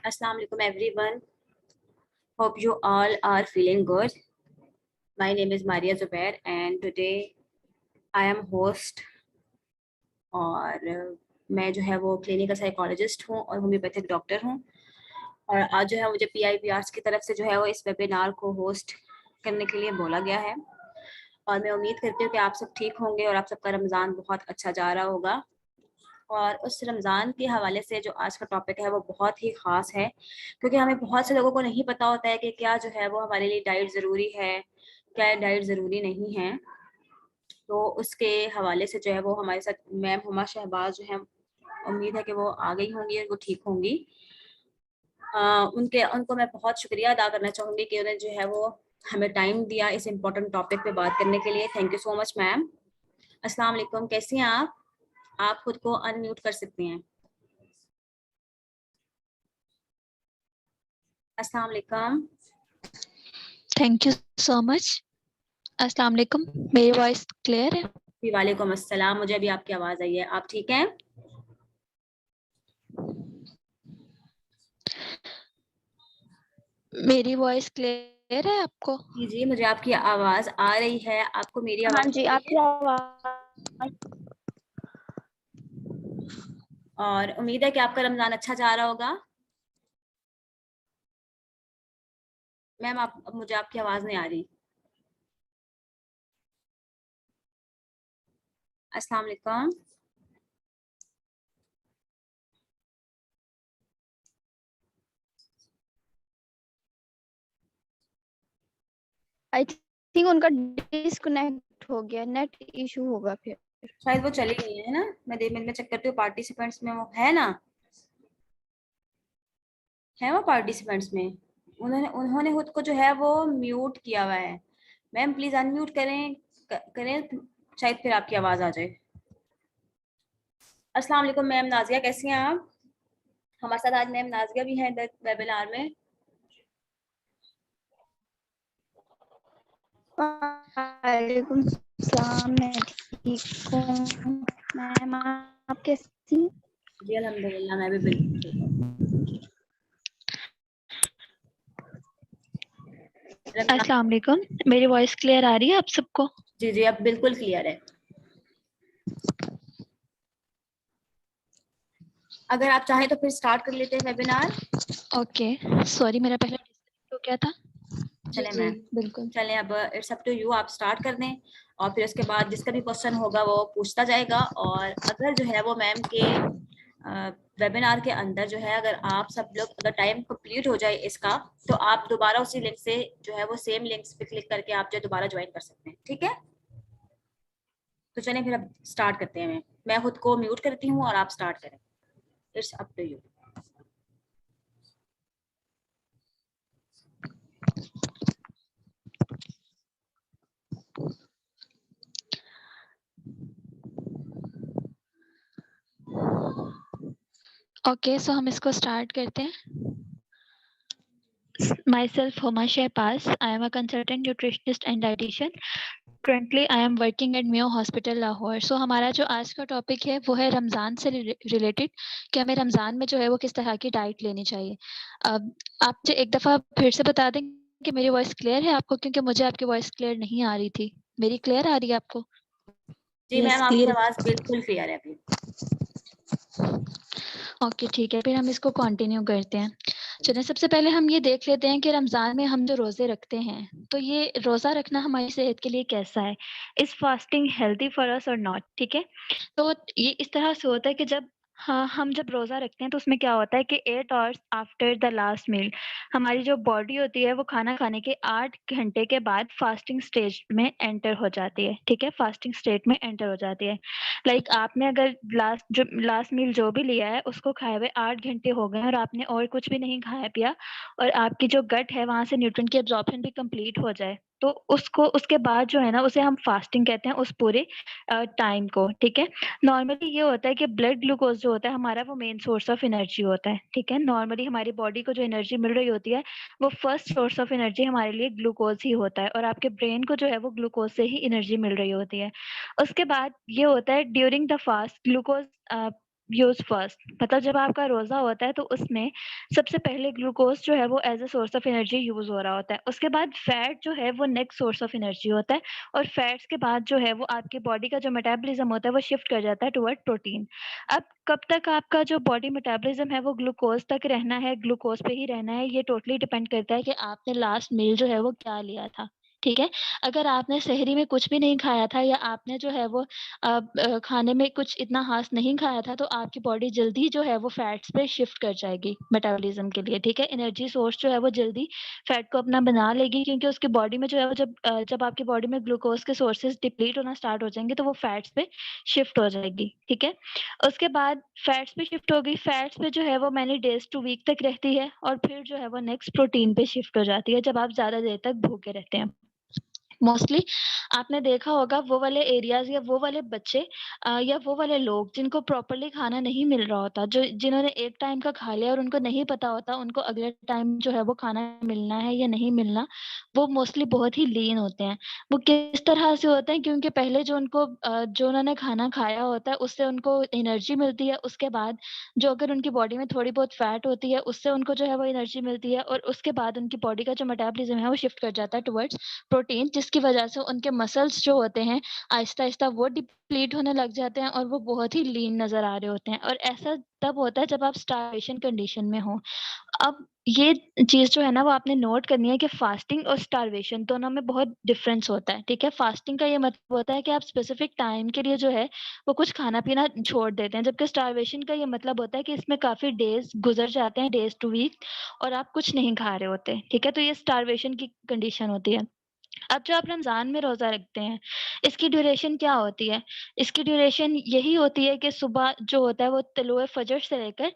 Assalamu alaikum everyone. Hope you all are feeling good. My name is Maria Zubair and today I am host और मैं जो है वो clinical psychologist हूँ और होम्योपैथिक डॉक्टर हूँ और आज जो है मुझे PIBRs की तरफ से जो है वो इस वेबिनार को होस्ट करने के लिए बोला गया है और मैं उम्मीद करती हूँ कि आप सब ठीक होंगे और आप सबका रमज़ान बहुत अच्छा जा रहा होगा। और उस रमज़ान के हवाले से जो आज का टॉपिक है वो बहुत ही ख़ास है क्योंकि हमें बहुत से लोगों को नहीं पता होता है कि क्या जो है वो हमारे लिए डाइट ज़रूरी है, क्या डाइट ज़रूरी नहीं है। तो उसके हवाले से जो है वो हमारे साथ मैम हुमा शहबाज जो है, उम्मीद है कि वो आ गई होंगी और वो ठीक होंगी। उनको मैं बहुत शुक्रिया अदा करना चाहूँगी कि उन्हें जो है वो हमें टाइम दिया इस इम्पोर्टेंट टॉपिक पे बात करने के लिए। Thank you so much ma'am. अस्सलाम वालेकुम, कैसी हैं आप खुद को अनम्यूट कर सकती हैं। अस्सलाम वालेकुम। Thank you so much. अस्सलाम वालेकुम, मेरी वॉइस क्लियर है? जी वालेकुम अस्सलाम, मुझे अभी आपकी आवाज आई है। आप ठीक हैं? मेरी वॉइस क्लियर है आपको? जी जी, मुझे आपकी आवाज आ रही है। आपको मेरी आवाज हाँ जी, आ रही आपकी है? आवाज। और उम्मीद है कि आपका रमजान अच्छा जा रहा होगा। मैम अब मुझे आपकी आवाज नहीं आ रही। अस्सलाम वालेकुम। आई थिंक उनका डिस्कनेक्ट हो गया, नेट इशू होगा फिर। शायद वो चली गई है ना। मैं चेक करती हूँ पार्टिसिपेंट्स में वो है ना, है वो पार्टिसिपेंट्स में। उन्होंने उन्होंने खुद को जो है वो म्यूट किया हुआ है। मैम प्लीज अनम्यूट करें, शायद फिर आपकी आवाज आ जाए। अस्सलाम वालेकुम मैम नाजिया, कैसी हैं आप? हमारे साथ आज मैम नाजिया भी हैं वेबिनार में। वालेकुम सलाम, मैं ठीक हूँ। मैम आप कैसी हैं? जी अल्हम्दुलिल्लाह, मैं भी बिल्कुल ठीक हूँ। अस्सलाम वालेकुम, मेरी वॉइस क्लियर आ रही है आप सबको? जी जी, अब बिल्कुल क्लियर है। अगर आप चाहें तो फिर स्टार्ट कर लेते हैं वेबिनार। ओके, सॉरी मेरा पहले डिस्कनेक्ट हो गया था। चलें मैम, बिल्कुल। चलें अब इट्स अप टू यू, आप स्टार्ट कर दें और फिर उसके बाद जिसका भी क्वेश्चन होगा वो पूछता जाएगा। और अगर जो है वो मैम के वेबिनार के अंदर जो है, अगर आप सब लोग अगर टाइम कंप्लीट हो जाए इसका, तो आप दोबारा उसी लिंक से जो है वो सेम लिंक्स पे क्लिक करके आप जो है दोबारा ज्वाइन कर सकते हैं। ठीक है, तो चलें फिर अब स्टार्ट करते हैं। मैं खुद को म्यूट करती हूँ और आप स्टार्ट करें। It's up to you. Okay, so हम इसको स्टार्ट करते हैं। Myself Homa Shehbaz, I am a consultant nutritionist and dietitian. Currently I am working at Mayo Hospital Lahore. So हमारा जो आज का टॉपिक है वो है रमज़ान से रिलेटेड कि हमें रमज़ान में जो है वो किस तरह की डाइट लेनी चाहिए। अब आप जो एक दफ़ा फिर से बता दें कि मेरी वॉइस क्लियर है आपको, क्योंकि मुझे आपकी वॉइस क्लियर नहीं आ रही थी। मेरी क्लियर आ रही है आपको? जी मैम, आपकी आवाज बिल्कुल क्लियर है अभी। ओके ठीक है, फिर हम इसको कंटिन्यू करते हैं। चलिए सबसे पहले हम ये देख लेते हैं कि रमज़ान में हम जो रोज़े रखते हैं तो ये रोज़ा रखना हमारी सेहत के लिए कैसा है। Is fasting healthy for us और नॉट? ठीक है, तो ये इस तरह से होता है कि जब हाँ, हम जब रोज़ा रखते हैं तो उसमें क्या होता है कि 8 hours after the last meal हमारी जो बॉडी होती है वो खाना खाने के 8 घंटे के बाद फास्टिंग स्टेज में एंटर हो जाती है। ठीक है, फास्टिंग स्टेट में एंटर हो जाती है। लाइक आपने अगर लास्ट मील जो भी लिया है उसको खाए हुए 8 घंटे हो गए और आपने और कुछ भी नहीं खाया पिया और आपकी जो गट है वहाँ से न्यूट्रिएंट की एब्जॉर्प्शन भी कंप्लीट हो जाए, तो उसको उसके बाद जो है ना उसे हम फास्टिंग कहते हैं, उस पूरे टाइम को। ठीक है, नॉर्मली ये होता है कि ब्लड ग्लूकोज जो होता है हमारा वो मेन सोर्स ऑफ एनर्जी होता है। ठीक है, नॉर्मली हमारी बॉडी को जो एनर्जी मिल रही होती है वो फर्स्ट सोर्स ऑफ एनर्जी हमारे लिए ग्लूकोज ही होता है और आपके ब्रेन को जो है वो ग्लूकोज से ही एनर्जी मिल रही होती है। उसके बाद ये होता है during the fast glucose use first, मतलब जब आपका रोजा होता है तो उसमें सबसे पहले ग्लूकोज जो है वो as a source of energy use हो रहा होता है। उसके बाद फैट जो है वो नेक्स्ट सोर्स ऑफ एनर्जी होता है, और फैट्स के बाद जो है वो आपके बॉडी का जो मेटाबॉलिज्म होता है वो शिफ्ट कर जाता है टुवर्ड प्रोटीन। अब कब तक आपका जो बॉडी मेटाबॉलिज्म है वो ग्लूकोज तक रहना है, ग्लूकोज पे ही रहना है, ये टोटली डिपेंड करता है कि आपने लास्ट मील जो है वो क्या लिया था। ठीक है, अगर आपने सहरी में कुछ भी नहीं खाया था या आपने जो है वो खाने में कुछ इतना खास नहीं खाया था, तो आपकी बॉडी जल्दी जो है वो फैट्स पे शिफ्ट कर जाएगी मेटाबॉलिज्म के लिए। ठीक है, एनर्जी सोर्स जो है वो जल्दी फैट को अपना बना लेगी, क्योंकि उसकी बॉडी में जो है वो जब आपकी बॉडी में ग्लूकोज के सोर्सेज डिप्लीट होना स्टार्ट हो जाएंगे तो वो फैट्स पे शिफ्ट हो जाएगी। ठीक है, उसके बाद फैट्स पे शिफ्ट होगी, फैट्स पे जो है वो मैनी डेज टू वीक तक रहती है, और फिर जो है वो नेक्स्ट प्रोटीन पे शिफ्ट हो जाती है जब आप ज्यादा देर तक भूखे रहते हैं। मोस्टली आपने देखा होगा वो वाले एरियाज या वो वाले बच्चे या वो वाले लोग जिनको प्रॉपरली खाना नहीं मिल रहा होता, जो जिन्होंने एक टाइम का खा लिया और उनको नहीं पता होता उनको अगले टाइम जो है वो खाना मिलना है या नहीं मिलना, वो मोस्टली बहुत ही लीन होते हैं। वो किस तरह से होते हैं, क्योंकि पहले जो उन्होंने खाना खाया होता है उससे उनको एनर्जी मिलती है, उसके बाद जो अगर उनकी बॉडी में थोड़ी बहुत फैट होती है उससे उनको जो है वो एनर्जी मिलती है, और उसके बाद उनकी बॉडी का जो मेटाबॉलिज्म है वो शिफ्ट कर जाता है टुवर्ड्स प्रोटीन, जिसकी वजह से उनके मसल्स जो होते हैं आहिस्ता-आहिस्ता वो डिप्लीट होने लग जाते हैं और वो बहुत ही लीन नज़र आ रहे होते हैं, और ऐसा तब होता है जब आप स्टार्वेशन कंडीशन में हो। अब ये चीज़ जो है ना वो आपने नोट करनी है कि फास्टिंग और स्टार्वेशन दोनों में बहुत डिफरेंस होता है। ठीक है, फास्टिंग का ये मतलब होता है कि आप स्पेसिफिक टाइम के लिए जो है वो कुछ खाना-पीना छोड़ देते हैं, जबकि स्टार्वेशन का ये मतलब होता है कि इसमें काफ़ी डेज़ गुज़र जाते हैं, डेज़ टू वीक, और आप कुछ नहीं खा रहे होते। ठीक है, तो ये स्टार्वेशन की कंडीशन होती है। अब जो आप रमज़ान में रोज़ा रखते हैं, इसकी ड्यूरेशन क्या होती है? इसकी ड्यूरेशन यही होती है कि सुबह जो होता है वो तुलुए फ़जर से लेकर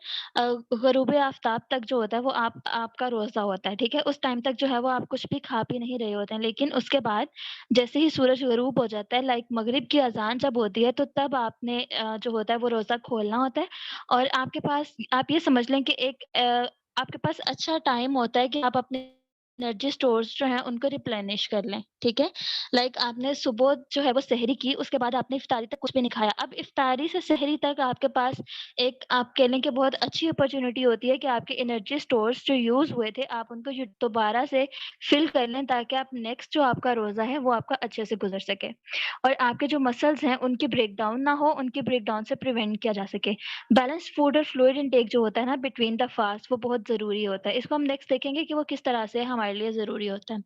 ग़ुरूब आफ़ताब तक जो होता है वो आपका रोज़ा होता है, ठीक है? उस टाइम तक जो है वो आप कुछ भी खा पी नहीं रहे होते हैं, लेकिन उसके बाद जैसे ही सूरज ग़ुरूब हो जाता है, लाइक मग़रिब की अज़ान जब होती है, तो तब आपने जो होता है वो रोज़ा खोलना होता है, और आपके पास आप ये समझ लें कि आपके पास अच्छा टाइम होता है कि आप अपने एनर्जी स्टोर्स जो हैं उनको रिप्लेनिश कर लें, ठीक है? लाइक आपने सुबह जो है वो सहरी की, उसके बाद आपने इफ्तारी तक कुछ भी नहीं खाया। अब इफ्तारी से सहरी तक आपके पास एक आप कह लें कि बहुत अच्छी अपॉर्च्युनिटी होती है कि आपके एनर्जी स्टोर्स जो यूज़ हुए थे, आप उनको दोबारा से फिल कर लें, ताकि आप नेक्स्ट जो आपका रोज़ा है वो आपका अच्छे से गुज़र सके, और आपके जो मसल्स हैं उनकी ब्रेकडाउन ना हो, उनकी ब्रेकडाउन से प्रिवेंट किया जा सके। बैलेंस्ड फूड और फ्लूइड इनटेक जो होता है ना बिटवीन द फास्ट, वो बहुत ज़रूरी होता है। इसको हम नेक्स्ट देखेंगे कि वो किस तरह से हमारे लिए ज़रूरी होता है।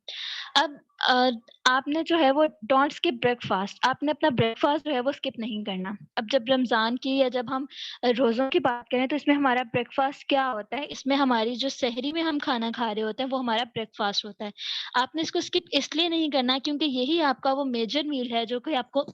अब अ, आपने जो है वो डोंट स्किप ब्रेकफास्ट, आपने अपना ब्रेकफास्ट जो है वो स्किप नहीं करना। अब जब रमज़ान की या जब हम रोज़ों की बात करें तो इसमें हमारा ब्रेकफास्ट क्या होता है, इसमें हमारी जो सहरी में हम खाना खा रहे होते हैं वो हमारा ब्रेकफास्ट होता है। आपने इसको स्किप इसलिए नहीं करना क्योंकि यही आपका वो मेजर मील है जो कि आपको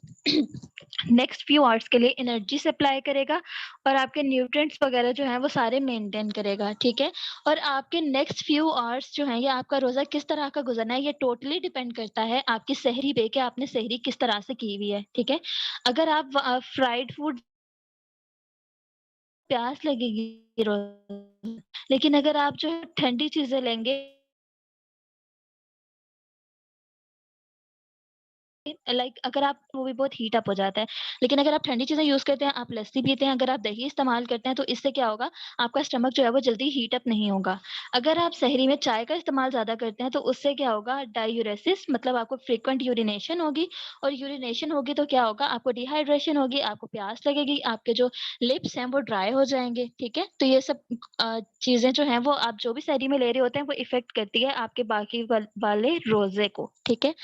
नेक्स्ट फ्यू आवर्स के लिए एनर्जी सप्लाई करेगा, और आपके न्यूट्रिएंट्स वगैरह जो हैं वो सारे मेंटेन करेगा, ठीक है? और आपके नेक्स्ट फ्यू आवर्स जो हैं, ये आपका रोज़ा किस तरह का गुज़रना है, ये टोटली डिपेंड करता है आपकी सहरी पे कि आपने सहरी किस तरह से की हुई है, ठीक है? अगर आप फ्राइड फूड प्यास लगेगी लेकिन अगर आप जो है ठंडी चीज़ें लेंगे, लाइक अगर आप वो भी बहुत हीट अप हो जाता है। लेकिन अगर आप ठंडी चीज़ें यूज़ करते हैं, आप लस्सी पीते हैं, अगर आप दही इस्तेमाल करते हैं, तो इससे क्या होगा, आपका स्टमक जो है वो जल्दी हीट अप नहीं होगा। अगर आप सहरी में चाय का इस्तेमाल ज़्यादा करते हैं, तो उससे क्या होगा, डायूरेसिस मतलब आपको फ्रीक्वेंट यूरिनेशन होगी, और यूरिनेशन होगी तो क्या होगा, आपको डिहाइड्रेशन होगी, आपको प्यास लगेगी, आपके जो लिप्स हैं वो ड्राई हो जाएँगे, ठीक है? तो ये सब चीज़ें जो हैं वो आप जो भी सहरी में ले रहे होते हैं, वो इफ़ेक्ट करती है आपके बाकी वाले रोज़े को, ठीक है?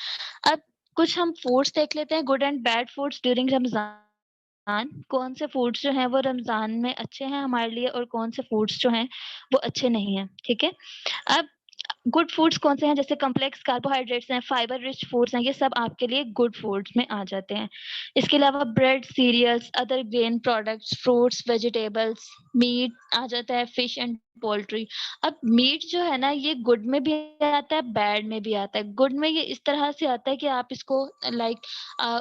अब कुछ हम फूड्स देख लेते हैं, good and bad foods during Ramzan. कौन से फूड्स जो हैं वो रमज़ान में अच्छे हैं हमारे लिए, और कौन से फूड्स जो हैं वो अच्छे नहीं हैं, ठीक है? अब गुड फूड्स कौन से हैं, जैसे कॉम्प्लेक्स कार्बोहाइड्रेट्स हैं, फाइबर रिच फूड्स हैं, ये सब आपके लिए गुड फूड्स में आ जाते हैं। इसके अलावा bread, cereals, other grain products, fruits, vegetables, meat आ जाता है, फिश एंड पोल्ट्री। अब मीट जो है ना ये गुड में भी आता है, बैड में भी आता है। गुड में ये इस तरह से आता है कि आप इसको लाइक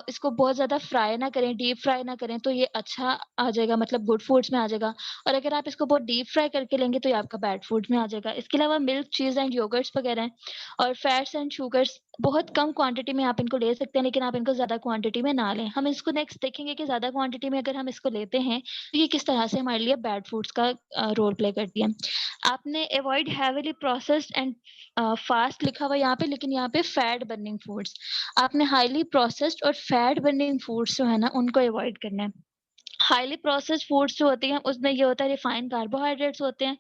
इसको बहुत ज़्यादा फ्राई ना करें, डीप फ्राई ना करें, तो ये अच्छा आ जाएगा, मतलब गुड फूड्स में आ जाएगा। और अगर आप इसको बहुत डीप फ्राई करके लेंगे तो ये आपका बैड फूड्स में आ जाएगा। इसके अलावा मिल्क, चीज़ एंड योगर्ट्स वगैरह हैं, और फैट्स एंड शुगर्स बहुत कम क्वांटिटी में आप इनको ले सकते हैं, लेकिन आप इनको ज़्यादा क्वांटिटी में ना लें। हम इसको नेक्स्ट देखेंगे कि ज़्यादा क्वांटिटी में अगर हम इसको लेते हैं, तो ये किस तरह से हमारे लिए बैड फूड्स का रोल प्ले करती है। आपने avoid heavily processed and fast लिखा हुआ है यहाँ पे, लेकिन यहाँ पे फैट बर्निंग फूड्स। आपने हाईली प्रोसेस्ड और फैट बर्निंग फूड्स जो है ना उनको अवॉइड करना है। हाईली प्रोसेस्ड फूड्स जो होती हैं उसमें ये होता है रिफाइंड कार्बोहाइड्रेट्स होते हैं,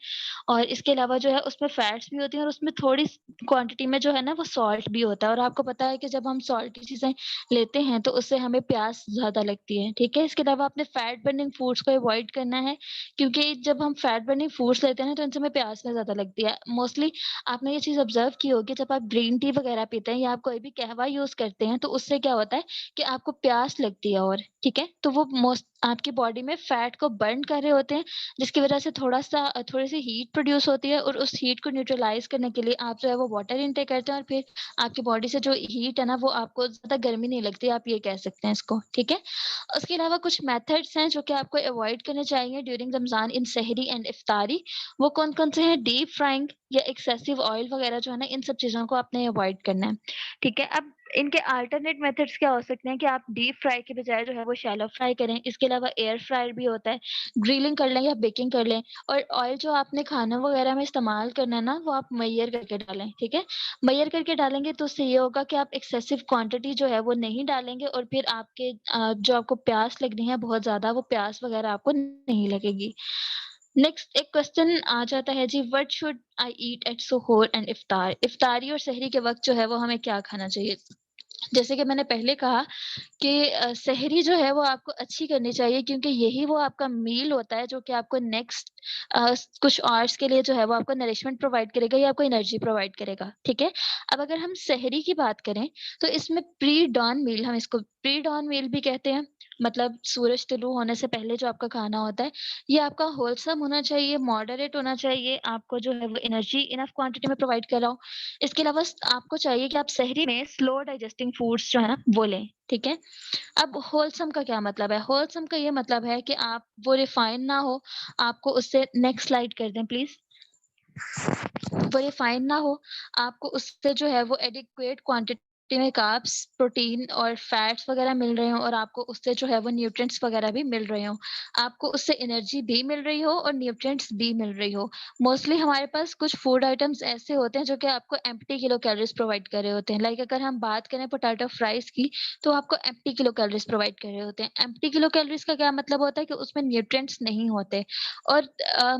और इसके अलावा जो है उसमें फैट्स भी होती हैं, और उसमें थोड़ी क्वांटिटी में जो है ना वो सॉल्ट भी होता है। और आपको पता है कि जब हम सॉल्टी चीजें लेते हैं तो उससे हमें प्यास ज्यादा लगती है, ठीक है। इसके अलावा आपने फैट बर्निंग फूड्स को अवॉइड करना है, क्योंकि जब हम फैट बर्निंग फूड्स लेते हैं ना तो इनसे हमें प्यास में ज्यादा लगती है। मोस्टली आपने ये चीज ऑब्जर्व की होगी, जब आप ग्रीन टी वगैरह पीते हैं या आप कोई भी कहवा यूज करते हैं तो उससे क्या होता है कि आपको प्यास लगती है, और ठीक है, तो वो मोस्ट आपकी बॉडी में फैट को बर्न कर रहे होते हैं, जिसकी वजह से थोड़ी सी हीट प्रोड्यूस होती है, और उस हीट को न्यूट्रलाइज करने के लिए आप जो है वो वाटर इनटेक करते हैं, और फिर आपकी बॉडी से जो हीट है ना वो आपको ज्यादा गर्मी नहीं लगती, आप ये कह सकते हैं इसको, ठीक है। उसके अलावा कुछ मेथड्स हैं जो कि आपको अवॉइड करने चाहिए ड्यूरिंग रमजान इन सहरी एंड इफ्तारी। वो कौन कौन से हैं? डीप फ्राइंग या एक्सेसिव ऑयल वगैरह जो है ना, इन सब चीजों को आपने अवॉइड करना है, ठीक है। अब इनके अल्टरनेट मेथड्स क्या हो सकते हैं कि आप डीप फ्राई के बजाय जो है वो शैलो फ्राई करें। इसके अलावा एयर फ्रायर भी होता है, ग्रिलिंग कर लें या बेकिंग कर लें। और ऑयल जो आपने खाना वगैरह में इस्तेमाल करना है ना वो आप मेजर करके डालें, ठीक है। मेजर करके डालेंगे तो उससे ये होगा कि आप एक्सेसिव क्वांटिटी जो है वो नहीं डालेंगे, और फिर आपके जो आपको प्यास लगनी है बहुत ज्यादा, वो प्यास वगैरह आपको नहीं लगेगी। नेक्स्ट एक क्वेश्चन आ जाता है जी, what should I eat at सुहूर एंड इफ्तार? इफ्तारी और सहरी के वक्त जो है वो हमें क्या खाना चाहिए? जैसे कि मैंने पहले कहा कि सहरी जो है वो आपको अच्छी करनी चाहिए, क्योंकि यही वो आपका मील होता है जो कि आपको नेक्स्ट कुछ आवर्स के लिए जो है वो आपको नरिशमेंट प्रोवाइड करेगा या आपको एनर्जी प्रोवाइड करेगा, ठीक है। अब अगर हम सहरी की बात करें तो इसमें प्री डॉन मील, हम इसको प्री डॉन मील भी कहते हैं, मतलब सूरज तुलू होने से पहले जो आपका खाना होता है, ये आपका होलसम होना चाहिए, मॉडरेट होना चाहिए, आपको जो है वो एनर्जी इनफ क्वांटिटी में प्रोवाइड कर रहा हो। इसके अलावा आपको चाहिए कि आप सहरी में स्लो डाइजेस्टिंग फूड्स जो है ना वो लें, ठीक है। अब होलसम का क्या मतलब है? होलसम का ये मतलब है कि आप वो रिफाइन ना हो, आपको उससे नेक्स्ट स्लाइड कर दें प्लीज। वो रिफाइन ना हो, आपको उससे जो है वो एडिक्वेट क्वांटिटी में कार्ब्स, प्रोटीन और फैट्स वगैरह मिल रहे हो, और आपको उससे जो है वो न्यूट्रिएंट्स वगैरह भी मिल रहे हो। आपको उससे एनर्जी भी मिल रही हो और न्यूट्रिएंट्स भी मिल रही हो। मोस्टली हमारे पास कुछ फूड आइटम्स ऐसे होते हैं जो कि आपको एम्प्टी किलो कैलोरीज प्रोवाइड कर रहे होते हैं। लाइक अगर हम बात करें पोटैटो फ्राइज की, तो आपको एम्प्टी किलो कैलोरीज प्रोवाइड कर रहे होते हैं। एम्प्टी किलो कैलोरीज का क्या मतलब होता है कि उसमें न्यूट्रिएंट्स नहीं होते। और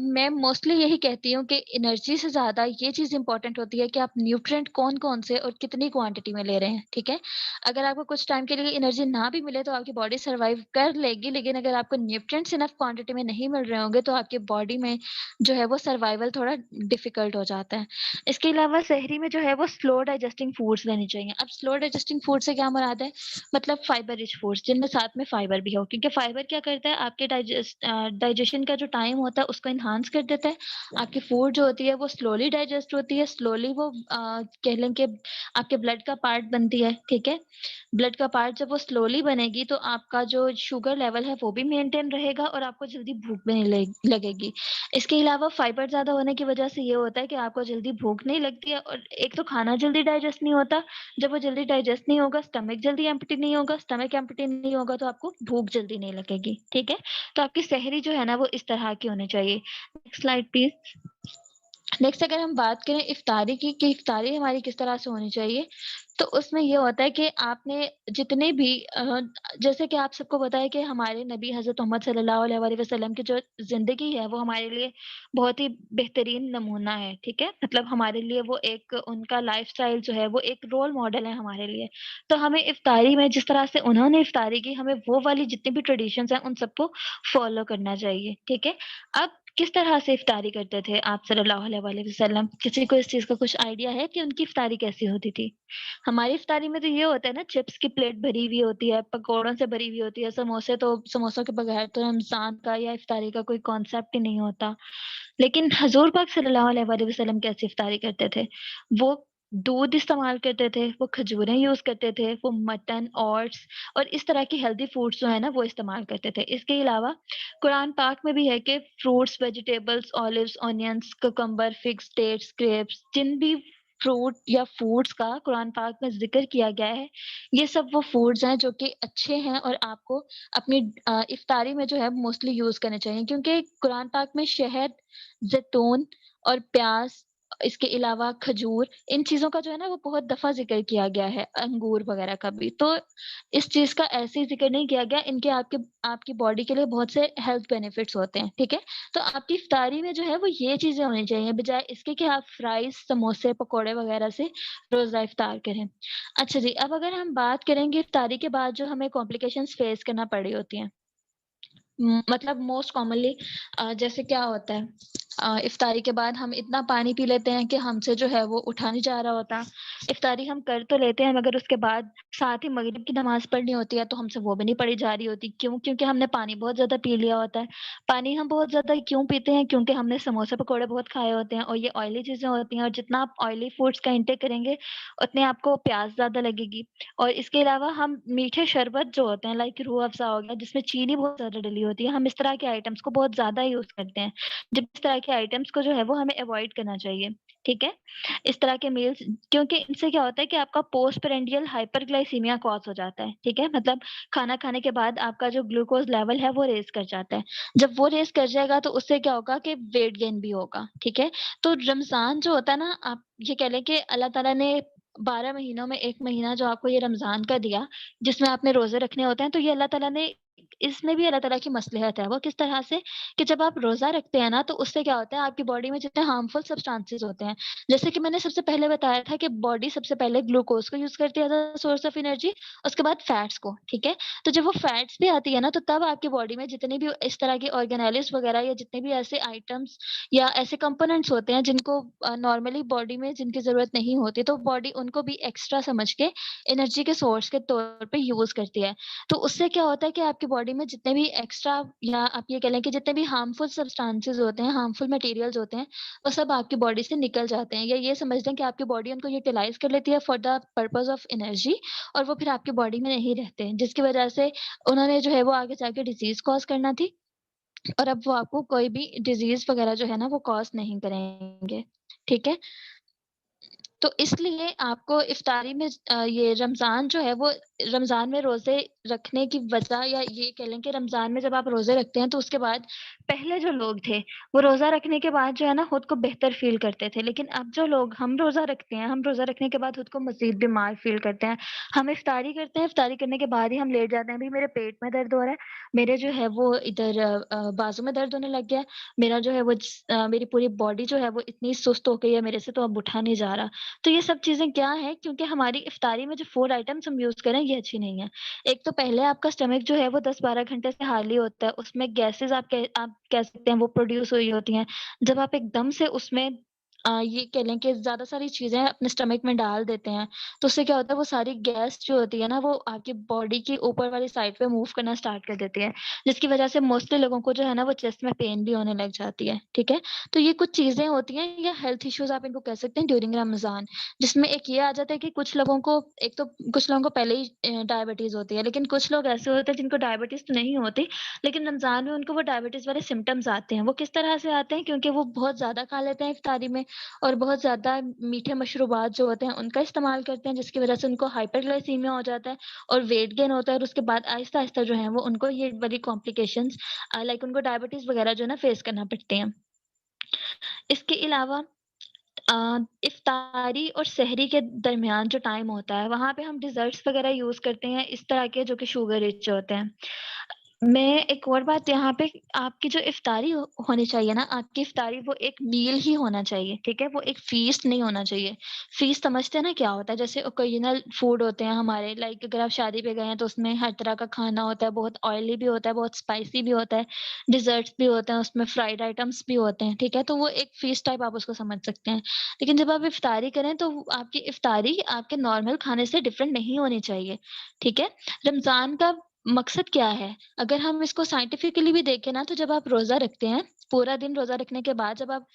मैं मोस्टली यही कहती हूँ कि एनर्जी से ज़्यादा ये चीज़ इम्पोर्टेंट होती है कि आप न्यूट्रिएंट कौन-कौन से और कितनी क्वांटिटी में ले रहे हैं, ठीक है? अगर आपको कुछ टाइम के लिए एनर्जी ना भी मिले तो आपकी बॉडी सर्वाइव कर लेगी, लेकिन अगर आपको न्यूट्रिएंट्स इनफ क्वांटिटी में नहीं मिल रहे होंगे तो आपकी बॉडी में जो है वो सर्वाइवल थोड़ा डिफिकल्ट हो जाता है। इसके अलावा सहरी में जो है वो स्लो डाइजेस्टिंग फूड्स लेने चाहिए। अब स्लो डाइजेस्टिंग फूड से क्या मुराद है? मतलब फाइबर रिच फूड्स जिनमें साथ में फाइबर भी हो, क्योंकि फाइबर क्या करता है आपके डाइजेशन का जो टाइम होता है उसको एनहांस कर देता है। आपकी फूड जो होती है वो स्लोली डाइजेस्ट होती है, स्लोली वो कह लें कि आपके ब्लड का पार्ट बनती है, ठीक है। ब्लड का पार्ट जब वो स्लोली बनेगी तो आपका जो शुगर लेवल है वो भी मेंटेन रहेगा, और आपको जल्दी भूख भी नहीं लगेगी। इसके अलावा फाइबर ज्यादा होने की वजह से ये होता है कि आपको जल्दी भूख नहीं लगती है, और एक तो खाना जल्दी डाइजेस्ट नहीं होता। जब वो जल्दी डाइजेस्ट नहीं होगा, स्टमक जल्दी एम्प्टी नहीं होगा, स्टमक एम्प्टी नहीं होगा तो आपको भूख जल्दी नहीं लगेगी, ठीक है। तो आपकी सहरी जो है ना वो इस तरह की होनी चाहिए। Next slide please. नेक्स्ट अगर हम बात करें इफ्तारी की कि इफ्तारी हमारी किस तरह से होनी चाहिए, तो उसमें ये होता है कि आपने जितने भी जैसे कि आप सबको पता है कि हमारे नबी हज़रत मोहम्मद सल्लल्लाहु अलैहि वसल्लम की जो ज़िंदगी है वो हमारे लिए बहुत ही बेहतरीन नमूना है, ठीक है? मतलब हमारे लिए वो एक उनका लाइफ़स्टाइल जो है वो एक रोल मॉडल है हमारे लिए। तो हमें इफ्तारी में जिस तरह से उन्होंने इफ्तारी की, हमें वो वाली जितनी भी ट्रेडिशंस हैं उन सबको फॉलो करना चाहिए, ठीक है? अब किस तरह से इफ्तारी करते थे आप सल्लल्लाहु अलैहि वसल्लम? किसी को इस चीज़ का कुछ आइडिया है कि उनकी इफ्तारी कैसी होती थी? हमारी इफ्तारी में तो ये होता है ना, चिप्स की प्लेट भरी हुई होती है, पकौड़ों से भरी हुई होती है, समोसों के बगैर तो रमज़ान का या इफ्तारी का कोई कॉन्सेप्ट ही नहीं होता। लेकिन हज़ूर पाक सल्लल्लाहु अलैहि वसल्लम कैसे इफ्तारी करते थे? वो दूध इस्तेमाल करते थे, वो खजूरें यूज़ करते थे, वो मटन, ओट्स और इस तरह की हेल्दी फूड्स जो है ना वो इस्तेमाल करते थे। इसके अलावा कुरान पाक में भी है कि fruits, vegetables, olives, onions, cucumber, figs, dates, grapes, जिन भी फ्रूट या फूड्स का कुरान पाक में ज़िक्र किया गया है, ये सब वो फूड्स हैं जो कि अच्छे हैं और आपको अपनी इफ्तारी में जो है मोस्टली यूज़ करने चाहिए, क्योंकि कुरान पाक में शहद, ज़ैतून और प्याज़, इसके अलावा खजूर, इन चीज़ों का जो है ना वो बहुत दफ़ा ज़िक्र किया गया है, अंगूर वगैरह का भी। तो इस चीज़ का ऐसे ही ज़िक्र नहीं किया गया, इनके आपके आपकी बॉडी के लिए बहुत से हेल्थ बेनिफिट्स होते हैं, ठीक है? तो आपकी इफ्तारी में जो है वो ये चीज़ें होनी चाहिए, बजाए इसके कि आप फ्राइज़, समोसे, पकोड़े वगैरह से रोज़ा इफ्तार करें। अच्छा जी, अब अगर हम बात करेंगे इफ्तारी के बाद जो हमें कॉम्प्लिकेशंस फेस करना पड़ी होती हैं। मतलब मोस्ट कॉमनली जैसे क्या होता है, इफ्तारी के बाद हम इतना पानी पी लेते हैं कि हमसे जो है वो उठा नहीं जा रहा होता। इफ्तारी हम कर तो लेते हैं मगर उसके बाद साथ ही मगरिब की नमाज़ पढ़नी होती है तो हमसे वो भी नहीं पढ़ी जा रही होती। क्यों? क्योंकि हमने पानी बहुत ज़्यादा पी लिया होता है। पानी हम बहुत ज़्यादा क्यों पीते हैं? क्योंकि हमने समोसे पकोड़े बहुत खाए होते हैं और ये ऑयली चीज़ें होती हैं और जितना आप ऑयली फूड्स का इंटेक करेंगे, उतने आपको प्यास ज़्यादा लगेगी। और इसके अलावा हम मीठे शरबत जो होते हैं लाइक रूह अफ़ज़ा हो गया जिसमें चीनी बहुत ज़्यादा डली होती है, हम इस तरह के आइटम्स को बहुत ज़्यादा यूज़ करते हैं। जब इस तरह के आइटम्स को जो है वो हमें अवॉइड करना चाहिए, ठीक है? इस तरह के मील्स, क्योंकि इनसे क्या होता है कि आपका पोस्टप्रेंडियल हाइपरग्लाइसीमिया कॉज़ हो जाता है, ठीक है? मतलब खाना खाने के बाद आपका जो ग्लूकोज़ लेवल है वो रेज़ कर जाता है। जब वो रेज़ कर जाएगा तो उससे क्या होगा कि वेट गेन भी होगा, ठीक है? तो रमज़ान जो होता है ना, आप ये कह लें कि अल्लाह ताला ने 12 महीनों में 1 महीना जो आपको ये रमज़ान का दिया, जिसमें आपने रोज़े रखने होते हैं, तो ये अल्लाह ताला ने इसमें भी अल्लाह ताला की मसलहत है। वो किस तरह से कि जब आप रोज़ा रखते हैं ना, तो उससे क्या होता है आपकी बॉडी में जितने हार्मफुल सब्सटेंसेस होते हैं, जैसे कि मैंने सबसे पहले बताया था कि बॉडी सबसे पहले ग्लूकोज़ को यूज़ करती है as a source of energy, उसके बाद फैट्स को, ठीक है? तो जब वो फैट्स भी आती है ना, तो तब आपकी बॉडी में जितने भी इस तरह के ऑर्गेनेलिज़ वगैरह या जितने भी ऐसे आइटम्स या ऐसे कंपोनेंट्स होते हैं जिनको नॉर्मली बॉडी में जिनकी ज़रूरत नहीं होती, तो बॉडी उनको भी एक्स्ट्रा समझ के एनर्जी के सोर्स के तौर पे यूज़ करती है। तो उससे क्या होता है कि आपकी बॉडी में जितने भी एक्स्ट्रा या आप ये कह लें कि जितने भी हार्मफुल सब्सटेंसेस होते हैं, हार्मफुल मटेरियल्स होते हैं, वो सब आपकी बॉडी से निकल जाते हैं, या ये समझ लें कि आपकी बॉडी उनको यूटिलाइज़ कर लेती है for the purpose of energy, और वो फिर आपकी बॉडी में नहीं रहते हैं, जिसकी वजह से उन्होंने जो है वो आगे जाके डिज़ीज़ कॉज़ करना थी, और अब वो आपको कोई भी डिज़ीज़ वगैरह जो है ना वो कॉज़ नहीं करेंगे, ठीक है? तो इसलिए आपको इफ्तारी में ये रमज़ान जो है वो रमज़ान में रोज़े रखने की वजह, या ये कह लें कि रमज़ान में जब आप रोज़े रखते हैं तो उसके बाद पहले जो लोग थे, वो रोज़ा रखने के बाद जो है ना खुद को बेहतर फ़ील करते थे। लेकिन अब जो लोग, हम रोज़ा रखते हैं, हम रोज़ा रखने के बाद खुद को मज़ीद बीमार फ़ील करते हैं। हम इफ्तारी करते हैं, इफ्तारी करने के बाद ही हम लेट जाते हैं, भई मेरे पेट में दर्द हो रहा है, मेरे जो है वो इधर बाजू में दर्द होने लग गया है, मेरा जो है वो मेरी पूरी बॉडी जो है वो इतनी सुस्त हो गई है, मेरे से तो अब उठा नहीं जा रहा। तो ये सब चीज़ें क्या हैं, क्योंकि हमारी इफ्तारी में जो फूड आइटम्स हम यूज़ कर रहे हैं ये अच्छी नहीं है। एक तो पहले आपका स्टमक जो है वो 10-12 घंटे से खाली होता है, उसमें गैसेज़ आप कह सकते हैं वो प्रोड्यूस हुई होती हैं। जब आप एकदम से उसमें ये कह लें कि ज़्यादा सारी चीज़ें अपने स्टमक में डाल देते हैं, तो उससे क्या होता है वो सारी गैस जो होती है ना वो आपकी बॉडी की ऊपर वाली साइड पे मूव करना स्टार्ट कर देती है, जिसकी वज़ह से मोस्टली लोगों को जो है ना वो चेस्ट में पेन भी होने लग जाती है, ठीक है? तो ये कुछ चीज़ें होती हैं या हेल्थ इश्यूज़ आप इनको कह सकते हैं ड्यूरिंग रमज़ान, जिसमें एक ये आ जाता है कि कुछ लोगों को, एक तो कुछ लोगों को पहले ही डायबिटीज़ होती है, लेकिन कुछ लोग ऐसे होते हैं जिनको डायबिटीज़ तो नहीं होती, लेकिन रमज़ान में उनको वो डायबिटीज़ वाले सिम्पटम्स आते हैं। वो किस तरह से आते हैं? क्योंकि वो बहुत ज़्यादा खा लेते हैं इफ्तारी में और बहुत ज़्यादा मीठे मशरूबात जो होते हैं उनका इस्तेमाल करते हैं, जिसकी वज़ह से उनको हाइपरग्लाइसीमिया हो जाता है और वेट गेन होता है, और उसके बाद आहिस्ता-आहिस्ता जो है वो उनको ये वाली कॉम्प्लिकेशंस लाइक उनको डायबिटीज़ वगैरह जो है ना फेस करना पड़ते हैं। इसके अलावा इफ्तारी और सहरी के दरमियान जो टाइम होता है, वहाँ पे हम डिज़र्ट्स वग़ैरह यूज़ करते हैं इस तरह के जो कि शुगर रिच होते हैं। मैं एक और बात यहाँ पे, आपकी जो इफ्तारी होनी चाहिए ना, आपकी इफ्तारी वो एक मील ही होना चाहिए, ठीक है? वो एक फीस्ट नहीं होना चाहिए। फीस्ट समझते हैं ना क्या होता है? जैसे ओकेजनल फूड होते हैं हमारे, लाइक अगर आप शादी पे गए हैं तो उसमें हर तरह का खाना होता है, बहुत ऑयली भी होता है, बहुत स्पाइसी भी होता है, डिजर्ट्स भी होते हैं, उसमें फ्राइड आइटम्स भी होते हैं, ठीक है? तो वो एक फीस्ट टाइप आप उसको समझ सकते हैं। लेकिन जब आप इफ्तारी करें तो आपकी इफ्तारी आपके नॉर्मल खाने से डिफरेंट नहीं होनी चाहिए, ठीक है? रमजान का मकसद क्या है? अगर हम इसको साइंटिफिकली भी देखें ना, तो जब आप रोज़ा रखते हैं, पूरा दिन रोज़ा रखने के बाद जब आप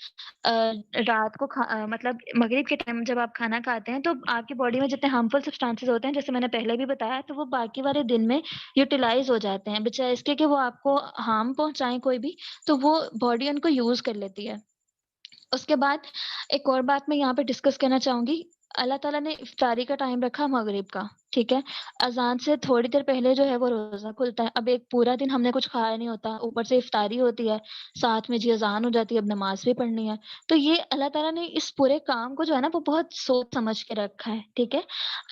अ, रात को मतलब मगरिब के टाइम जब आप खाना खाते हैं, तो आपकी बॉडी में जितने हार्मफुल सब्सटेंसेस होते हैं, जैसे मैंने पहले भी बताया, तो वो बाकी वाले दिन में यूटिलाइज़ हो जाते हैं। बजाए इसके कि वो आपको हार्म पहुँचाएँ कोई भी, तो वो बॉडी उनको यूज़ कर लेती है। उसके बाद एक और बात मैं यहाँ पे डिस्कस करना चाहूँगी। अल्लाह ताला ने इफ्तारी का टाइम रखा मगरिब का, ठीक है? अज़ान से थोड़ी देर पहले जो है वो रोज़ा खुलता है। अब एक पूरा दिन हमने कुछ खाया नहीं होता, ऊपर से इफ्तारी होती है, साथ में जी अज़ान हो जाती है, अब नमाज़ भी पढ़नी है। तो ये अल्लाह ताला ने इस पूरे काम को जो है ना वो बहुत सोच समझ के रखा है, ठीक है?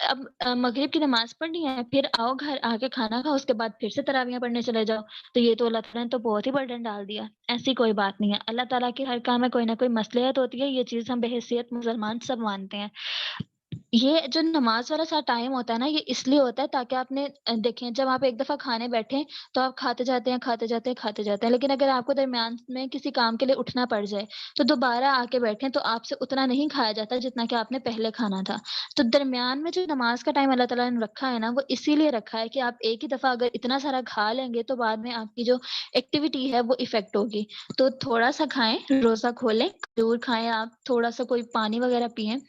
अब मगरिब की नमाज़ पढ़नी है, फिर आओ घर आके खाना खाओ, उसके बाद फिर से तरावियाँ पढ़ने चले जाओ। तो ये तो अल्लाह ताला ने तो बहुत ही बर्डन डाल दिया। ऐसी कोई बात नहीं है। अल्लाह ताला के हर काम में कोई ना कोई मसलहत होती है, ये चीज़ हम बहैसियत मुसलमान सब मानते हैं। ये जो नमाज़ वाला सा टाइम होता है ना, ये इसलिए होता है ताकि आपने देखें, जब आप एक दफ़ा खाने बैठें, तो आप खाते जाते हैं, खाते जाते हैं, खाते जाते हैं। लेकिन अगर आपको दरमियान में किसी काम के लिए उठना पड़ जाए, तो दोबारा आके बैठें, तो आपसे उतना नहीं खाया जाता जितना कि आपने पहले खाना था। तो दरमियान में जो नमाज़ का टाइम अल्लाह ताला ने रखा है ना, वो इसीलिए रखा है कि आप एक ही दफ़ा अगर इतना सारा खा लेंगे, तो बाद में आपकी जो एक्टिविटी है, वो इफ़ेक्ट होगी। तो थोड़ा-सा खाएँ, रोज़ा खोलें, खजूर खाएँ आप, थोड़ा-सा कोई पानी वग़ैरह पिएँ,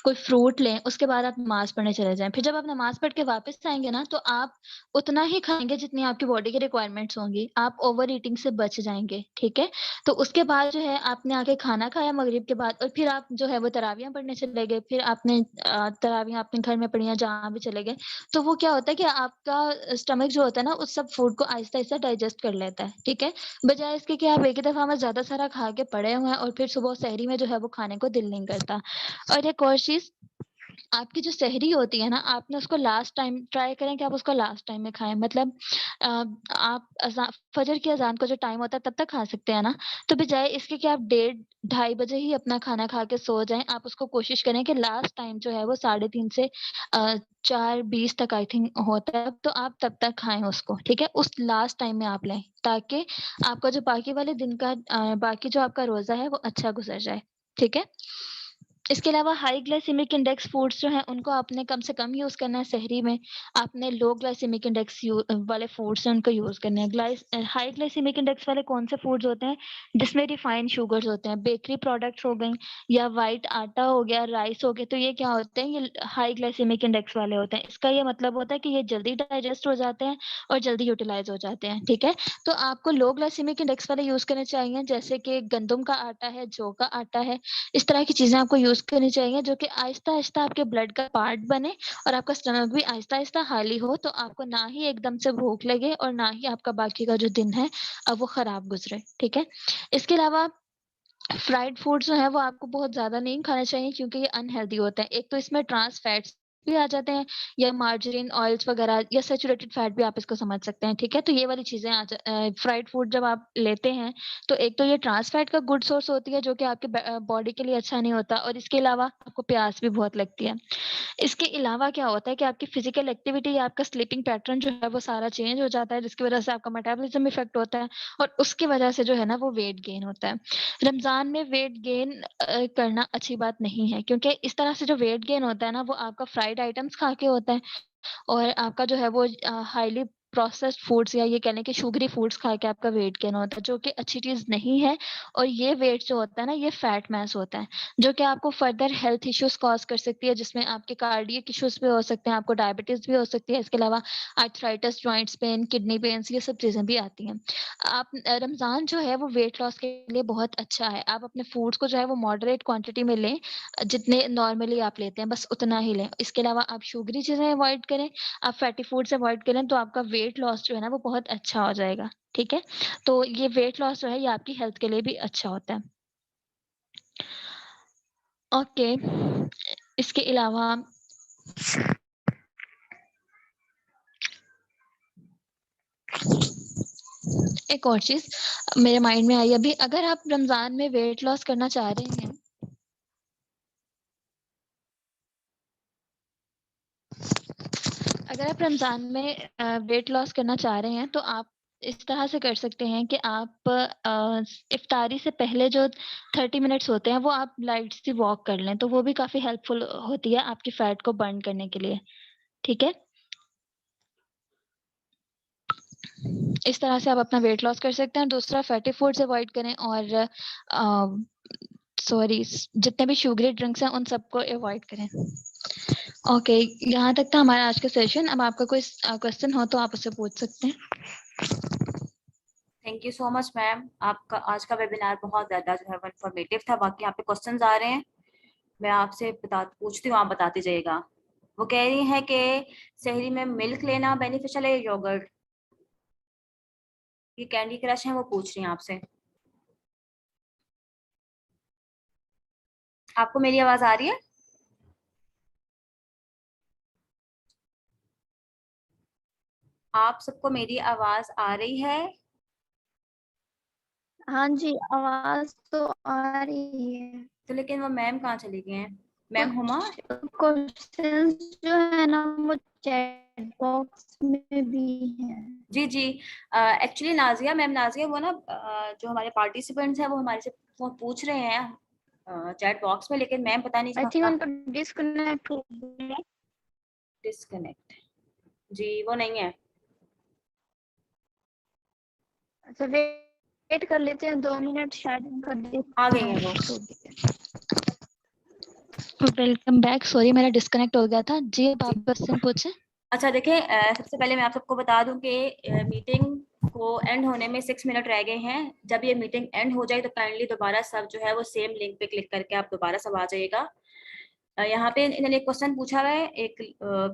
कोई फ्रूट लें, उसके बाद आप नमाज़ पढ़ने चले जाएँ। फिर जब आप नमाज़ पढ़ के वापस आएँगे ना, तो आप उतना ही खाएँगे जितनी आपकी बॉडी की रिक्वायरमेंट्स होंगी। आप ओवर ईटिंग से बच जाएँगे, ठीक है? तो उसके बाद जो है आपने आके खाना खाया मगरिब के बाद, और फिर आप जो है वो तरावियाँ पढ़ने चले गए। फिर आपने तरावियाँ अपने घर में पढ़ी या जहाँ भी चले गए। तो वो क्या होता है कि आपका स्टमक जो होता है ना, उस सब फूड को आहिस्ता-आहिस्ता डाइजेस्ट कर लेता है, ठीक है? बजाए इसके कि आप एक ही दफ़ा में ज़्यादा सारा खा के पड़े हुए हैं और फिर सुबह सहरी में जो है वो खाने को दिल नहीं करता। और एक और चीज़, आपकी जो सहरी होती है ना, आपने उसको लास्ट टाइम ट्राई करें कि आप उसको लास्ट टाइम में खाएँ। मतलब अ, आप फजर की अज़ान का जो टाइम होता है तब तक खा सकते हैं ना, तो बजाए इसके कि आप डेढ़ ढाई बजे ही अपना खाना खा के सो जाएँ, आप उसको कोशिश करें कि लास्ट टाइम जो है वो 3:30 से 4:20 तक आई थिंक होता है, तो आप तब तक खाएँ उसको, ठीक है? उस लास्ट टाइम में आप लें, ताकि आपका जो बाकी वाले दिन का बाकी जो आपका रोज़ा है वो अच्छा गुज़र जाए, ठीक है? इसके अलावा हाई ग्लाइसेमिक इंडेक्स फूड्स जो हैं, उनको आपने कम से कम यूज़ करना है सहरी में। आपने लो ग्लाइसेमिक इंडेक्स वाले फूड्स हैं, उनको यूज़ करने हैं। हाई ग्लाइसेमिक इंडेक्स वाले कौन से फूड्स होते हैं? जिसमें रिफाइंड शुगर्स होते हैं, बेकरी प्रोडक्ट्स हो गई या व्हाइट आटा हो गया, राइस हो गए, तो ये क्या होते हैं? ये हाई ग्लाइसेमिक इंडेक्स वाले होते हैं। इसका ये मतलब होता है कि ये जल्दी डाइजेस्ट हो जाते हैं और जल्दी यूटिलाइज़ हो जाते हैं, ठीक है? तो आपको लो ग्लाइसेमिक इंडेक्स वाले यूज़ करने चाहिए, जैसे कि गंदम का आटा है, जौ का आटा है। इस तरह की चीज़ें आपको यूज़ करनी चाहिए जो कि आहिस्ता-आहिस्ता आपके ब्लड का पार्ट बने और आपका स्टमक भी आहिस्ता-आहिस्ता खाली हो, तो आपको ना ही एकदम से भूख लगे और ना ही आपका बाकी का जो दिन है वो खराब गुज़रे, ठीक है? इसके अलावा फ्राइड फूड जो है वो आपको बहुत ज़्यादा नहीं खाने चाहिए, क्योंकि ये अनहेल्दी होते हैं। एक तो इसमें ट्रांस फैट्स भी आ जाते हैं, या मार्जरीन ऑयल्स वगैरह, या सैचुरेटेड फैट भी आप इसको समझ सकते हैं, ठीक है? तो ये वाली चीज़ें फ्राइड फूड जब आप लेते हैं, तो एक तो ये ट्रांस फैट का गुड सोर्स होती है, जो कि आपके बॉडी के लिए अच्छा नहीं होता, और इसके अलावा आपको प्यास भी बहुत लगती है। इसके अलावा क्या होता है कि आपकी फिजिकल एक्टिविटी या आपका स्लीपिंग पैटर्न जो है वो सारा चेंज हो जाता है, जिसकी वजह से आपका मेटाबॉलिज्म इफेक्ट होता है, और उसकी वजह से जो है ना वो वेट गेन होता है। रमज़ान में वेट गेन करना अच्छी बात नहीं है, क्योंकि इस तरह से जो वेट गेन होता है ना, वो आपका फ्राइड आइटम्स खा के होता है, और आपका जो है वो हाइली प्रोसेस्ड फूड्स, या ये कह लें कि शुगरी फूड्स खा के आपका वेट गेन होता है, जो कि अच्छी चीज़ नहीं है। और ये वेट जो होता है ना, ये फैट मास होता है, जो कि आपको फर्दर हेल्थ इश्यूज़ कॉज़ कर सकती है, जिसमें आपके कार्डियक इश्यूज़ भी हो सकते हैं, आपको डायबिटीज़ भी हो सकती है। इसके अलावा arthritis, joints pain, kidney pains, ये सब चीज़ें भी आती हैं। आप रमज़ान जो है वो वेट लॉस के लिए बहुत अच्छा है। आप अपने फूड्स को जो है वो मॉडरेट क्वांटिटी में लें, जितने नॉर्मली आप लेते हैं बस उतना ही लें। इसके अलावा आप शुगरी चीज़ें अवॉइड करें, आप फैटी फूड्स अवॉइड करें, तो आपका वेट लॉस जो है ना वो बहुत अच्छा हो जाएगा, ठीक है? तो ये वेट लॉस जो है ये आपकी हेल्थ के लिए भी अच्छा होता है। ओके, इसके अलावा एक और चीज मेरे माइंड में आई अभी, अगर आप रमजान में वेट लॉस करना चाह रहे हैं, अगर आप रमजान में वेट लॉस करना चाह रहे हैं तो आप इस तरह से कर सकते हैं कि आप इफ्तारी से पहले जो 30 मिनट्स होते हैं वो आप लाइट सी वॉक कर लें, तो वो भी काफी हेल्पफुल होती है आपकी फैट को बर्न करने के लिए। ठीक है, इस तरह से आप अपना वेट लॉस कर सकते हैं। दूसरा, फैटी फूड्स अवॉइड करें और सॉरी जितने भी शुगरी ड्रिंक्स हैं उन सबको अवॉइड करें। ओके, यहाँ तक था हमारा आज का सेशन। अब आपका कोई क्वेश्चन हो तो आप उससे पूछ सकते हैं। Thank you so much ma'am, आपका आज का वेबिनार बहुत ज़्यादा जो है वो इन्फॉर्मेटिव था। बाकी यहाँ पे क्वेश्चंस आ रहे हैं, मैं आपसे पूछती हूँ, आप बताते जाइएगा। वो कह रही हैं कि सहरी में मिल्क लेना बेनिफिशियल है, योगर्ट। ये कैंडी क्रश है, वो पूछ रही हैं आपसे। आपको मेरी आवाज आ रही है? आप सबको मेरी आवाज आ रही है? हाँ जी, आवाज तो आ रही है। तो लेकिन वो मैम कहाँ चली गई हैं? मैम हुमा? क्वेश्चंस जो है ना वो चैट बॉक्स में भी है। जी जी, एक्चुअली नाजिया मैम, नाजिया वो ना जो हमारे पार्टिसिपेंट्स हैं वो हमारे से वो पूछ रहे हैं चैट बॉक्स में, लेकिन मैम पता नहीं आई थिंक कहाँ उनका डिस्कनेक्ट हो गया। डिस्कनेक्ट। जी वो नहीं है। अच्छा, वेट कर लेते हैं 2 मिनट, शायद उनका आ गई हैं वो। डिस्कनेक्ट हो गया। Welcome back. सॉरी मेरा डिस्कनेक्ट हो गया था जी। अब आप क्वेश्चन पूछें। अच्छा देखिए, सबसे पहले मैं आप सबको बता दूं कि मीटिंग को एंड होने में 6 मिनट रह गए हैं। जब ये मीटिंग एंड हो जाए तो काइंडली दोबारा सब जो है वो सेम लिंक पे क्लिक करके आप दोबारा सब आ जाइएगा। यहाँ पे इन्होंने एक क्वेश्चन पूछा हुआ है एक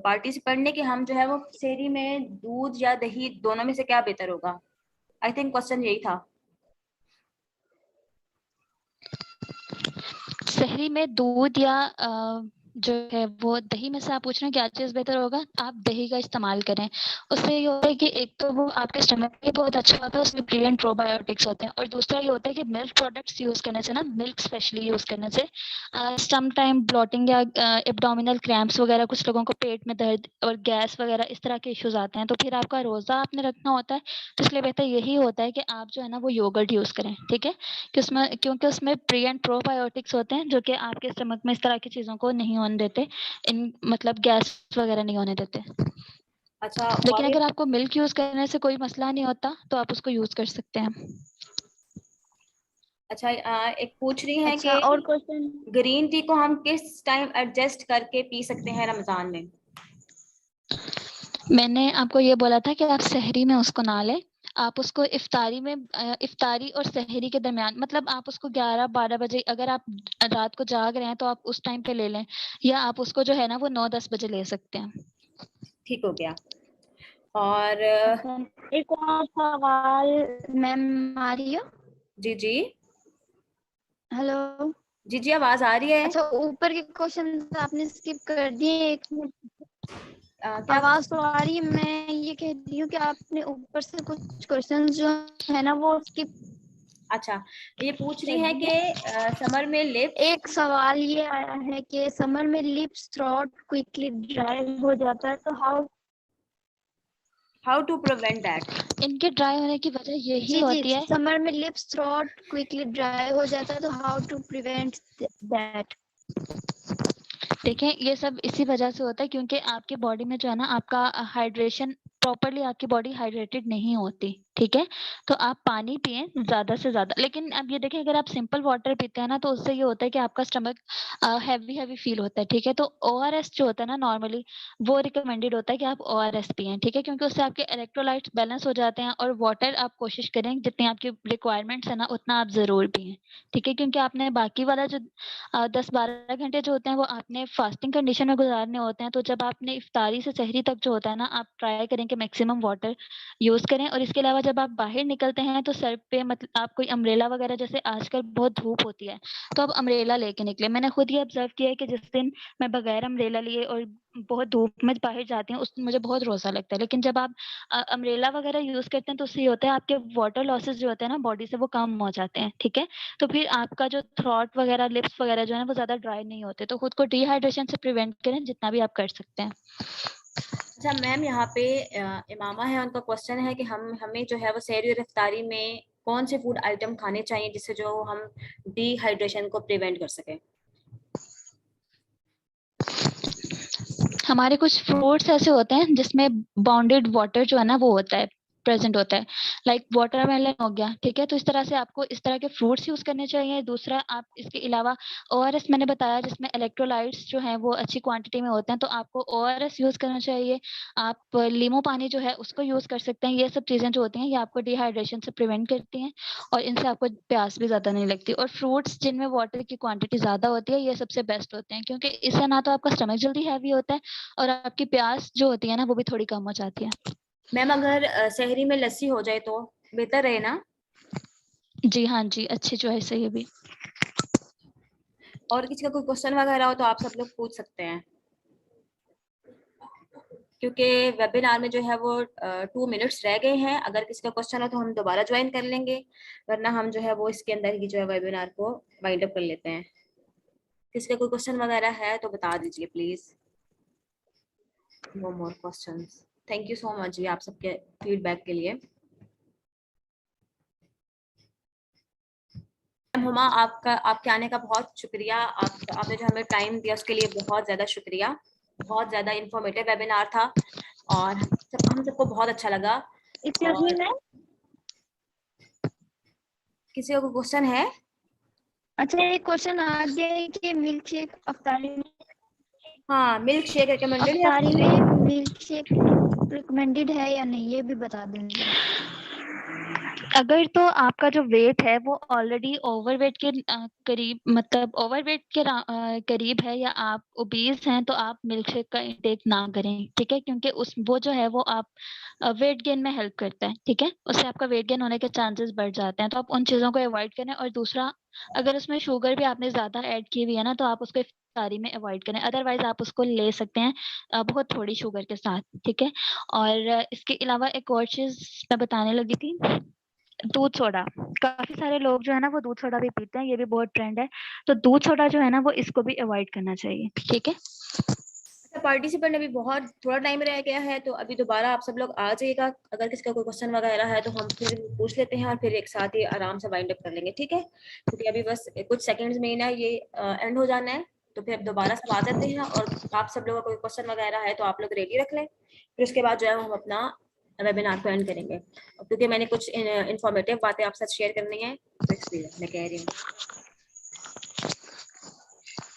पार्टिसिपेंट ने कि हम जो है वो सेरी में दूध या दही दोनों में से क्या बेहतर होगा। आई थिंक क्वेश्चन यही था। शहरी में दूध या जो है वो दही में से आप पूछ रहे हैं क्या चीज बेहतर होगा। आप दही का इस्तेमाल करें, उससे ये होता है कि एक तो वो आपके स्टमक के लिए बहुत अच्छा होता है, उसमें प्री एंड प्रोबायोटिक्स होते हैं, और दूसरा ये होता है कि मिल्क प्रोडक्ट्स यूज करने से ना, मिल्क स्पेशली यूज करने से सम टाइम ब्लॉटिंग या एब्डोमिनल क्रैम्प्स वगैरह, कुछ लोगों को पेट में दर्द और गैस वगैरह इस तरह के इश्यूज आते हैं, तो फिर आपका रोजा आपने रखना होता है, तो इसलिए बेहतर यही होता है कि आप जो है ना वो योगर्ट यूज करें। ठीक है, क्योंकि उसमें प्री एंड प्रोबायोटिक्स होते हैं जो कि आपके स्टमक में इस तरह की चीजों को नहीं होने देते, इन मतलब गैस वगैरह नहीं होने देते। अच्छा लेकिन और अगर एक आपको मिल्क यूज करने से कोई मसला नहीं होता तो आप उसको यूज कर सकते हैं। अच्छा एक पूछ रही है अच्छा, और कि क्वेश्चन। ग्रीन टी को हम किस टाइम एडजस्ट करके पी सकते हैं रमजान में? मैंने आपको ये बोला था कि आप सहरी में उसको ना लें, आप उसको इफ्तारी में इफ्तारी और सहरी के दरमियान, मतलब आप उसको 11-12 बजे, अगर आप रात को जाग रहे हैं तो आप उस टाइम पे ले लें, या आप उसको जो है ना वो 9-10 बजे ले सकते हैं। ठीक हो गया। और अच्छा, एक और सवाल मैम आ रही है। जी जी हेलो। जी जी, आवाज आ रही है। अच्छा, ऊपर के क्वेश्चन आपने स्किप कर दिए। एक मिनट, क्या? आवाज तो आ रही है। मैं ये कह रही हूँ कि आपने ऊपर से कुछ क्वेश्चन जो है ना वो स्किप अच्छा, ये पूछ रही कर है दिए। कि समर में लिप्स। एक सवाल ये आया है कि समर में लिप्स थ्रोट क्विकली ड्राई हो जाता है, तो हाउ टू प्रिवेंट दैट? इनके ड्राई होने की वजह यही जी जी, होती है। समर में लिप्स थ्रोट क्विकली ड्राई हो जाता है, तो हाउ टू प्रिवेंट दैट। देखें, ये सब इसी वजह से होता है क्योंकि आपकी बॉडी में जो है ना आपका हाइड्रेशन प्रॉपरली, आपकी बॉडी हाइड्रेटेड नहीं होती। ठीक है, तो आप पानी पिएं ज्यादा से ज्यादा। लेकिन अब ये देखें, अगर आप सिंपल वाटर पीते हैं ना तो उससे ये होता है कि आपका स्टमक हैवी हैवी फील होता है। ठीक है, तो ओआरएस जो होता है ना नॉर्मली, वो रिकमेंडेड होता है कि आप ओआरएस पिएं। ठीक है, क्योंकि उससे आपके इलेक्ट्रोलाइट्स बैलेंस हो जाते हैं, और वाटर आप कोशिश करें जितनी आपकी रिक्वायरमेंट्स है ना उतना आप जरूर पिएं। ठीक है, क्योंकि आपने बाकी वाला जो 10-12 घंटे जो होते हैं वो आपने फास्टिंग कंडीशन में गुजारने होते हैं, तो जब आपने इफ्तारी से सहरी तक जो होता है ना, आप ट्राई करें कि मैक्सिमम वाटर यूज करें। और इसके अलावा जब आप बाहर निकलते हैं तो सर पे मतलब आप कोई अम्ब्रेला वगैरह, जैसे आजकल बहुत धूप होती है तो आप अम्ब्रेला लेके निकले। मैंने खुद ही ऑब्जर्व किया है कि जिस दिन मैं बगैर अम्ब्रेला लिए और बहुत धूप में बाहर जाती हूँ उस दिन मुझे बहुत रोजा लगता है। लेकिन जब आप अम्ब्रेला वगैरह यूज करते हैं तो उससे ये होता है आपके वाटर लॉसेस जो होते हैं ना बॉडी से वो कम हो जाते हैं, ठीक है। तो फिर आपका जो थ्रोट वगैरह, लिप्स वगैरह जो है ना वो ज्यादा ड्राई नहीं होते। तो खुद को डिहाइड्रेशन से प्रिवेंट करें जितना भी आप कर सकते हैं। अच्छा मैम, यहाँ पे इमामा है, उनका क्वेश्चन है कि हमें जो है वो सहरी और इफ्तारी में कौन से फूड आइटम खाने चाहिए जिससे जो हम डिहाइड्रेशन को प्रिवेंट कर सकें। हमारे कुछ फ्रूट्स ऐसे होते हैं जिसमें बाउंडेड वाटर जो है ना वो होता है, प्रेजेंट होता है। लाइक वाटरमेलन हो गया, ठीक है। तो इस तरह से आपको इस तरह के फ्रूट्स यूज करने चाहिए। दूसरा, आप इसके अलावा ओआरएस मैंने बताया जिसमें इलेक्ट्रोलाइट्स जो हैं वो अच्छी क्वांटिटी में होते हैं, तो आपको ओआरएस यूज करना चाहिए। आप लीमू पानी जो है उसको यूज कर सकते हैं। ये सब चीजें जो होती हैं ये आपको डिहाइड्रेशन से प्रिवेंट करती हैं और इनसे आपको प्यास भी ज्यादा नहीं लगती। और फ्रूट्स जिनमें वाटर की क्वांटिटी ज्यादा होती है ये सबसे बेस्ट होते हैं, क्योंकि इससे ना तो आपका स्टमक जल्दी हैवी होता है और आपकी प्यास जो होती है ना वो भी थोड़ी कम हो जाती है। मैम अगर सहरी में लस्सी हो जाए तो बेहतर रहे ना। जी हाँ जी, अच्छी चॉइस है ये भी। और किसी का कोई क्वेश्चन वगैरह हो तो आप सब लोग पूछ सकते हैं, क्योंकि वेबिनार में जो है वो 2 मिनट्स रह गए हैं। अगर किसी का क्वेश्चन हो तो हम दोबारा ज्वाइन कर लेंगे, वरना हम जो है वो इसके अंदर ही जो है वेबिनार को वाइंड अप कर लेते हैं। किसी का कोई क्वेश्चन वगैरह है तो बता दीजिए please. No more questions. Thank you so much जी आप सबके फीडबैक के लिए। हुमा, आपका आपके आने का बहुत शुक्रिया। आपने जो हमें टाइम दिया उसके लिए बहुत ज्यादा शुक्रिया। बहुत ज्यादा इंफॉर्मेटिव वेबिनार था और हम सबको बहुत अच्छा लगा। एक्सक्यूज मी और मैम। किसी का कोई क्वेश्चन है? अच्छा, एक क्वेश्चन आ गया है कि मिल्क शेक हाँ, मिल्क शेक रिकमेंडेड है। अफ्तारी में मिल्क शेक रिकमेंडेड है या नहीं, ये भी बता देंगे। अगर तो आपका जो वेट है वो ऑलरेडी ओवरवेट के करीब, मतलब ओवरवेट के करीब है, या आप ओबीज हैं, तो आप मिल्क शेक का इंटेक ना करें, ठीक है। क्योंकि उस वो जो है वो आप वेट गेन में हेल्प करता है, ठीक है। उससे आपका वेट गेन होने के चांसेस बढ़ जाते हैं, तो आप उन चीजों को अवॉइड करें। और दूसरा, अगर उसमें शुगर भी आपने ज्यादा ऐड की हुई है ना तो आप उसको इफ्तारी में अवॉइड करें। अदरवाइज आप उसको ले सकते हैं बहुत थोड़ी शुगर के साथ, ठीक है। और इसके अलावा एक और चीज मैं बताने लगी थी, दूध सोडा। काफी सारे लोग जो है ना वो दूध सोडा भी पीते हैं, ये भी बहुत ट्रेंड है। तो दूध सोडा जो है ना वो इसको भी अवॉइड करना चाहिए, ठीक है। अच्छा, पार्टिसिपेंट अभी बहुत थोड़ा टाइम रह गया है, तो अभी दोबारा आप सब लोग आ जाइएगा। अगर किसी का कोई क्वेश्चन वगैरह है तो हम फिर पूछ लेते हैं और फिर एक साथ ही आराम से वाइंड अप कर लेंगे, ठीक है। क्योंकि अभी बस कुछ सेकंड्स में ही ना ये एंड हो जाना है। तो फिर दोबारा सब आ जाते हैं और आप सब लोगों का कोई क्वेश्चन वगैरह है तो आप लोग रेडी रख लें। फिर उसके बाद जो है हम अपना वेबिनार को एंड करेंगे। क्योंकि मैंने कुछ इंफॉर्मेटिव बातें आपके साथ शेयर करनी है तो इसलिए मैं कह रही हूँ।